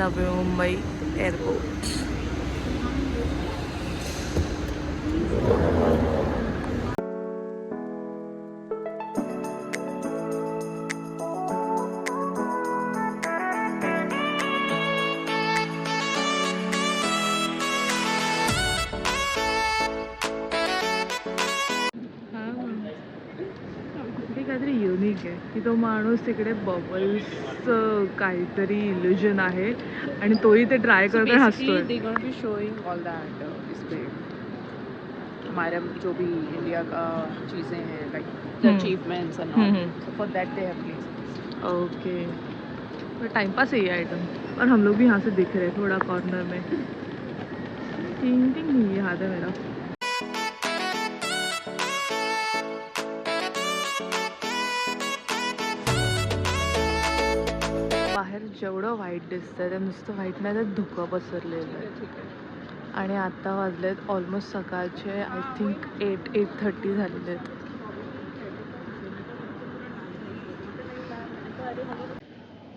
Navi Mumbai airport. काहीतरी unique आहे की तो माणूस तिकडे बबल्सचं काहीतरी इल्युजन आहे आणि तोही ते ट्राय करताना हसतोय. They going to showing all that display हमारे जो भी इंडिया का चीज़ें हैं like the achievements and all, so for that they have places. Okay, तो टाइम पास है ये आइटम. और हम लोग भी यहाँ से दिख रहे हैं थोड़ा कॉर्नर में. टिंग टिंग नहीं याद है मेरा. बाहेर जेवढं व्हाईट दिसतंय ते नुसतं व्हाईट नाही तर धुकं पसरलेलं आहे. आणि आता वाजलेत ऑलमोस्ट सकाळचे आय थिंक 8:30 झालेले आहेत.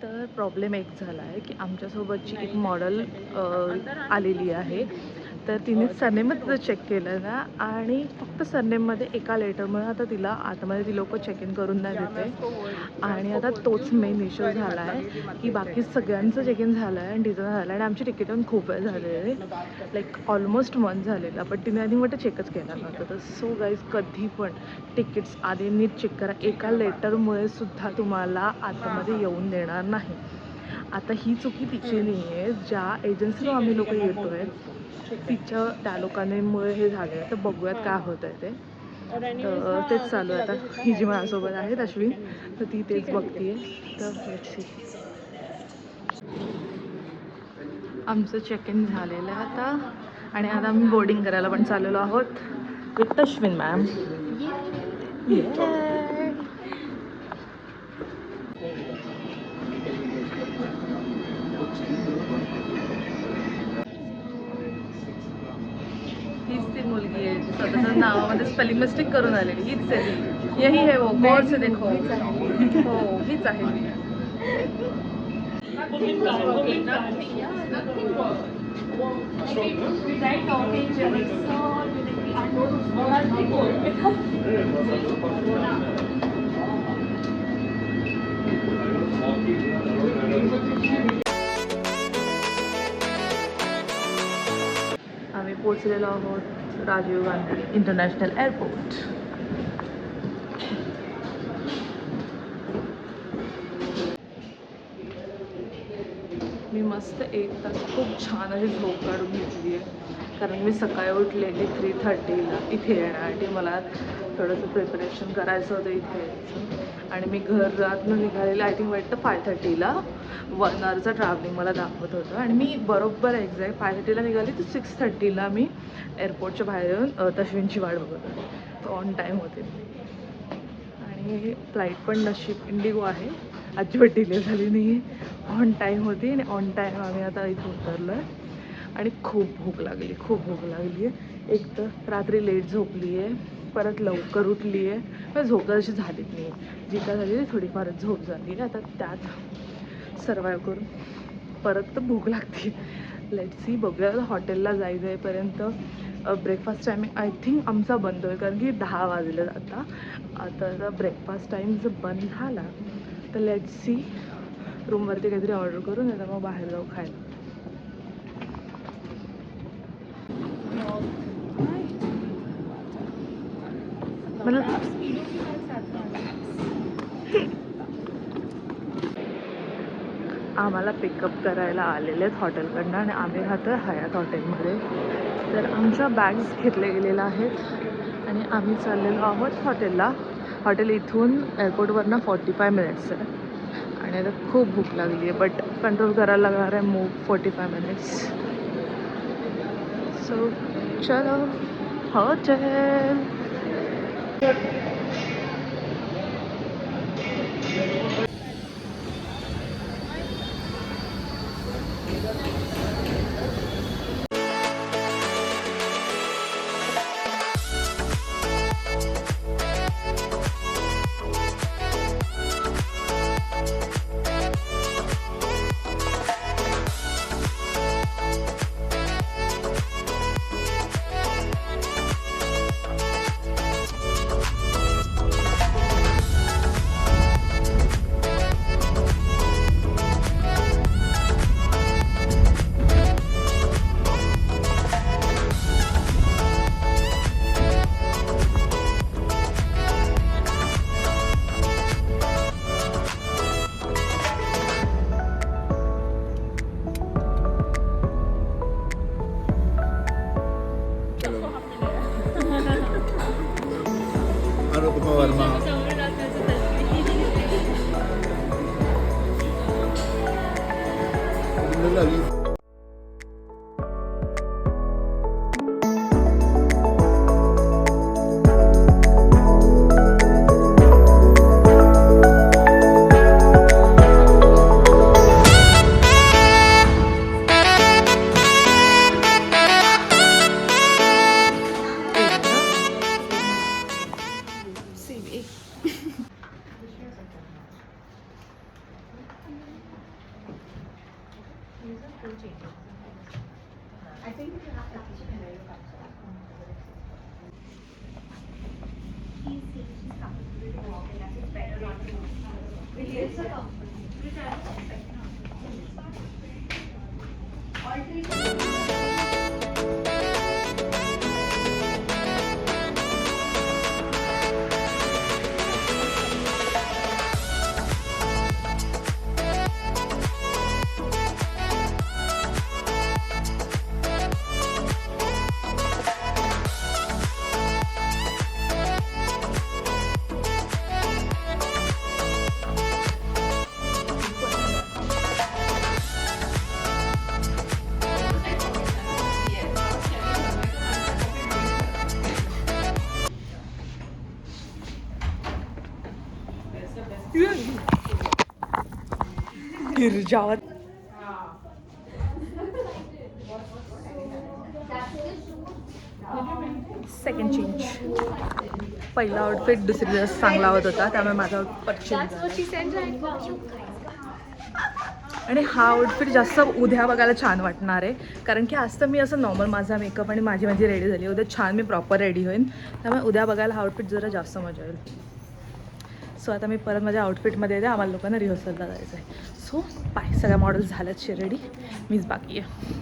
तर प्रॉब्लेम एक झाला आहे की आमच्यासोबतची एक मॉडेल आलेली आहे. तर तिने सरनेमच चेक केलं ना आणि फक्त सरनेममध्ये एका लेटरमुळे आता तिला आतमध्ये ती लोक चेक इन करून नाही देते. आणि आता तोच मेन इश्यू झाला आहे की बाकी सगळ्यांचं चेक इन झालं आहे आणि तिचं झालं आहे आणि आमची तिकीट पण खूप वेळ झालेली, लाईक ऑलमोस्ट मंथ झालेला, बट तिने आधी वाटतं चेकच केला नव्हतं. तर सो गाईज कधी पण तिकीट्स आधी नीट चेक करा. एका लेटरमुळे सुद्धा तुम्हाला आतमध्ये येऊन देणार नाही. आता ही चुकी तिची नाही आहे, ज्या एजन्सीला आम्ही लोक येतो आहे त्या लोकांमुळे हे झालं आहे. तर बघूयात काय होतं आहे ते. तर तेच चालू आहे आता. ही जी माझ्यासोबत आहे अश्विन, तर ती तेच बघते आहे. तर लेट्स सी. आमचं चेक इन झालेलं आहे आता आणि आता आम्ही बोर्डिंग करायला पण चाललेलो आहोत विथ अश्विन मॅम. हीच ती मुलगी आहे जी स्वतःच्या नावामध्ये स्पेलिंग मिस्टेक करून आलेली. हीच आहे ती. यही है वो कौन से देखो. हो हीच आहे ती. आम्ही पोचलेलो आहोत राजीव गांधी इंटरनॅशनल एअरपोर्ट. मी मस्त एक तास खूप छान अशी झोप काढून घेतली आहे कारण मी सकाळी उठलेली 3:30ला इथे येण्यासाठी. मला थोडंसं प्रिपरेशन करायचं होतं इथे यायचं आणि मी घरातून निघालेलं आय थिंक वाटतं 5:30ला. 1 आवरचं ट्रॅव्हलिंग मला दाखवत होतं आणि मी बरोबर एक्झॅक्ट 5:30ला निघाली तर 6:30ला मी एअरपोर्टच्या बाहेर येऊन तश्विनची वाट बघत होते. तर ऑन टाईम होते आणि फ्लाईट पण नशीब इंडिगो आहे, अजिबात डिले झाली नाही आहे. ऑन टाईम होती आणि ऑन टाईम आम्ही आता इथे उतरलो आहे. आणि खूप भूक लागली आहे. एक तर रात्री लेट झोपली आहे, परत लवकर उठली आहे, पण झोप तर अशी झालीच नाही आहे. जी काय झाली थोडीफारच झोप झाली आहे. आता त्यात सर्वाईव्ह करून परत तर भूक लागते. लेट्स सी, बघूया. हॉटेलला जाईपर्यंत ब्रेकफास्ट टायमिंग आय थिंक आमचा बंद होईल कारण की 10 वाजले आता. आता ब्रेकफास्ट टाईम जर बंद झाला तर लेट्स सी रूमवरती काहीतरी ऑर्डर करून नाही तर मग बाहेर जाऊ खायला. आम्हाला पिकअप करायला आलेले आहेत हॉटेलकडनं आणि आम्ही राहतो हयात हॉटेलमध्ये. तर आमच्या बॅग्स घेतले गेलेल्या आहेत आणि आम्ही चाललेलो आहोत हॉटेलला. हॉटेल इथून एअरपोर्टवरनं 45 मिनिट्स आहे आणि आता खूप भूक लागली आहे, बट कंट्रोल करायला लागणार आहे मूव 45 मिनिट्स. सो चलो हॉटेल. अनुपमा वर्मा. पूर्ण झाली. गिरजावत सेकंड चेंज. पहिला आउटफिट दुसरी दिवस चांगला होत होता त्यामुळे माझा आउटफिट चेंज झाला. आणि हा आउटफिट जास्त उद्या बघायला छान वाटणार आहे कारण की आज तर मी असं नॉर्मल माझा मेकअप आणि माझी रेडी झाली. उद्या छान मी प्रॉपर रेडी होईन त्यामुळे उद्या बघायला हा आउटफिट जरा जास्त मजा येईल. सो आता मी परत माझ्या आउटफिटमध्ये येते. आम्हाला लोकांना रिहर्सलला जायचं आहे. So bye. सगळ्या मॉडेल्स झाल्यात रेडी. मीच बाकी आहे.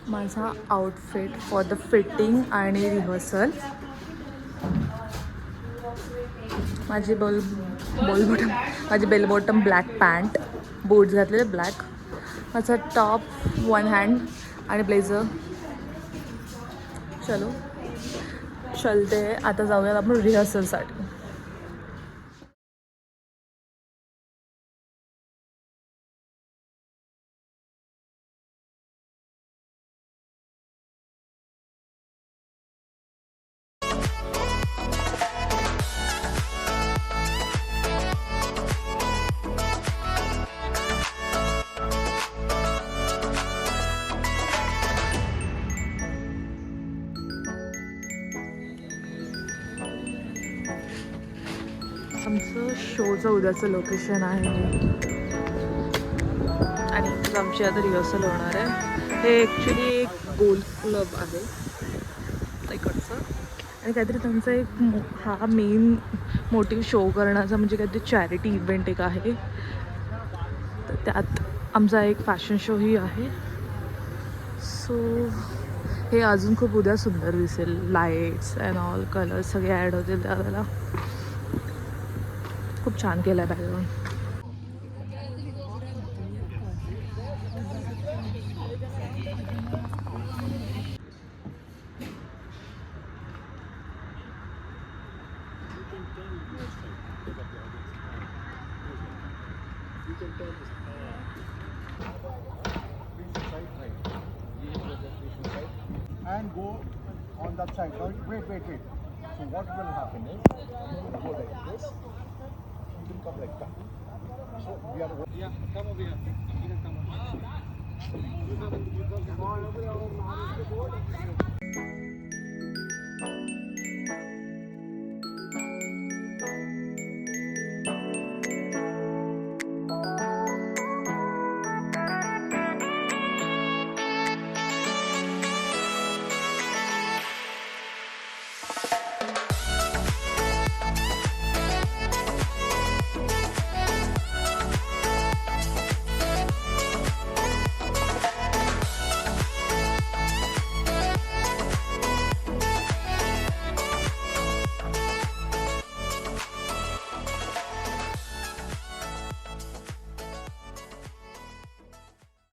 माझा आउटफिट फॉर द फिटिंग आणि रिहर्सल. माझी bell bottom black pant, boots घातलेले ब्लॅक, माझा टॉप वन हँड आणि ब्लेझर. चलते. आता जाऊयात आपण रिहर्सलसाठी. आमचं शोचं उद्याचं लोकेशन आहे आणि आमची आता रिहर्सल होणार आहे. हे ॲक्च्युली एक गोल्फ क्लब आहे इकडचं आणि काहीतरी त्यांचा एक हा मेन मोटिव्ह शो करण्याचा म्हणजे काहीतरी चॅरिटी इव्हेंट एक आहे. तर त्यात आमचा एक फॅशन शोही आहे. सो हे अजून खूप उद्या सुंदर दिसेल. लाईट्स अँड ऑल कलर्स सगळे ॲड होतील त्यावेळेला. खूप छान केलं आहे background. And go on that side. Now, wait. So what will happen is, you go like this, you will come like that. So we are... Yeah, come over here. You can come over.